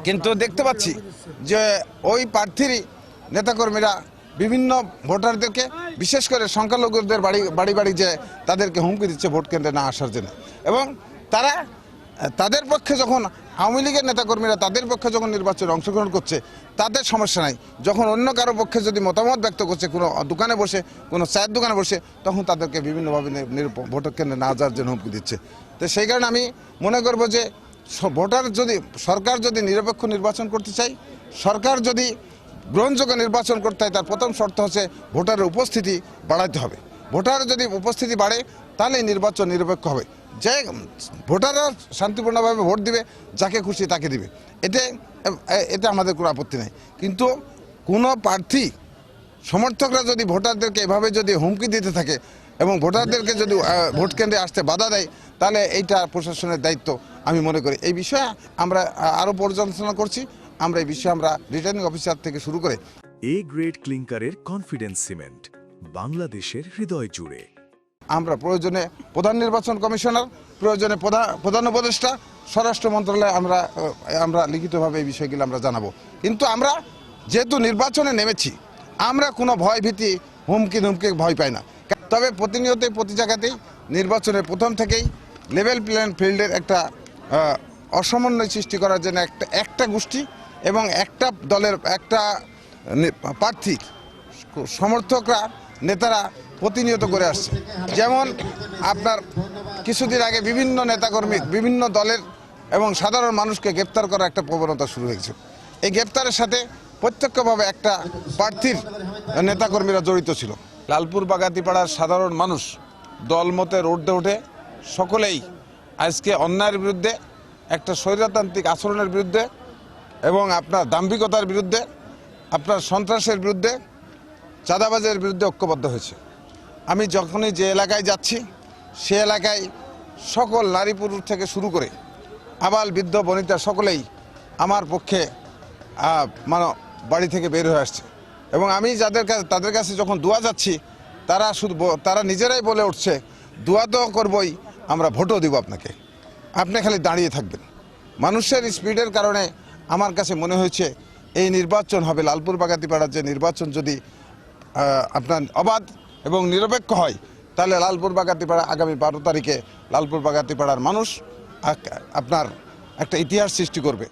কিন্তু দেখতে পাচ্ছি যে ওই প্রার্থীরই নেতাকর্মীরা বিভিন্ন ভোটারদেরকে বিশেষ করে সংখ্যালঘুদের বাড়ি বাড়ি যে তাদেরকে হুমকি দিচ্ছে ভোট কেন্দ্রে না আসার জন্য। এবং তারা তাদের পক্ষে যখন আওয়ামী লীগের নেতাকর্মীরা তাদের পক্ষে যখন নির্বাচনে অংশগ্রহণ করছে তাদের সমস্যা নাই, যখন অন্য কারো পক্ষে যদি মতামত ব্যক্ত করছে কোনো দোকানে বসে কোনো চায়ের দোকানে বসে তখন তাদেরকে বিভিন্নভাবে ভোট কেন্দ্রে না যাওয়ার জন্য হুমকি দিচ্ছে। তো সেই কারণে আমি মনে করব যে সরকার যদি নিরপেক্ষ নির্বাচন করতে চাই, সরকার যদি গ্রহণযোগ্য নির্বাচন করতে হয় তার প্রথম শর্ত হচ্ছে ভোটারের উপস্থিতি বাড়াতে হবে। ভোটার যদি উপস্থিতি বাড়ে তাহলে নির্বাচন নিরপেক্ষ হবে। যে ভোটাররা শান্তিপূর্ণভাবে ভোট দিবে, যাকে খুশি তাকে দিবে, এতে আমাদের কোনো আপত্তি নেই। কিন্তু কোনো প্রার্থী সমর্থকরা যদি ভোটারদেরকে এভাবে যদি হুমকি দিতে থাকে এবং ভোটারদেরকে যদি ভোট কেন্দ্রে আসতে বাধা দেয় তাহলে এইটা প্রশাসনের দায়িত্ব আমি মনে করি। এই বিষয়ে আমরা আরও পর্যালোচনা করছি। আমরা এই বিষয়ে আমরা রিটার্নিং অফিসার থেকে শুরু করে এ গ্রেড ক্লিংকারের কনফিডেন্স সিমেন্ট বাংলাদেশের হৃদয় জুড়ে। আমরা প্রয়োজনে প্রধান নির্বাচন কমিশনার, প্রয়োজনে প্রধান উপদেষ্টা, স্বরাষ্ট্র মন্ত্রণালয়ে আমরা লিখিতভাবে এই বিষয়গুলো আমরা জানাবো। কিন্তু আমরা যেহেতু নির্বাচনে নেমেছি আমরা কোনো ভয় ভীতি হুমকি ভয় পাই না। তবে প্রতিনিয়ত প্রতি জায়গাতেই নির্বাচনের প্রথম থেকেই লেভেল প্লেইং ফিল্ডের একটা অসমন্বয় সৃষ্টি করার জন্য একটা গোষ্ঠী এবং একটা দলের একটা প্রার্থীর সমর্থকরা নেতারা প্রতিনিয়ত করে আসছে। যেমন আপনার কিছুদিন আগে বিভিন্ন নেতাকর্মী বিভিন্ন দলের এবং সাধারণ মানুষকে গ্রেপ্তার করার একটা প্রবণতা শুরু হয়েছে। এই গ্রেপ্তারের সাথে প্রত্যক্ষভাবে একটা প্রার্থীর নেতাকর্মীরা জড়িত ছিল। লালপুর বাগাতিপাড়ার সাধারণ মানুষ দলমতের ঊর্ধ্বে উঠে সকলেই আজকে অন্যায়ের বিরুদ্ধে, একটা স্বৈরতান্ত্রিক আচরণের বিরুদ্ধে এবং আপনার দাম্ভিকতার বিরুদ্ধে, আপনার সন্ত্রাসের বিরুদ্ধে, চাঁদাবাজের বিরুদ্ধে ঐক্যবদ্ধ হয়েছে। আমি যখনই যে এলাকায় যাচ্ছি সে এলাকায় সকল নারী পুরুষ থেকে শুরু করে আবাল বৃদ্ধ বনিতা সকলেই আমার পক্ষে বাড়ি থেকে বের হয়ে আসছে। এবং আমি তাদের কাছে যখন দোয়া যাচ্ছি তারা নিজেরাই বলে উঠছে, দোয়া তো করবই, আমরা ভোটও দিব আপনাকে, আপনি খালি দাঁড়িয়ে থাকবেন। মানুষের স্পিডের কারণে আমার কাছে মনে হয়েছে এই নির্বাচন হবে, লালপুর বাগাতিপাড়ার যে নির্বাচন যদি আপনার অবাধ এবং নিরপেক্ষ হয় তাহলে লালপুর বাগাতিপাড়া আগামী 12 তারিখে লালপুর বাগাতিপাড়ার মানুষ আপনার একটা ইতিহাস সৃষ্টি করবে।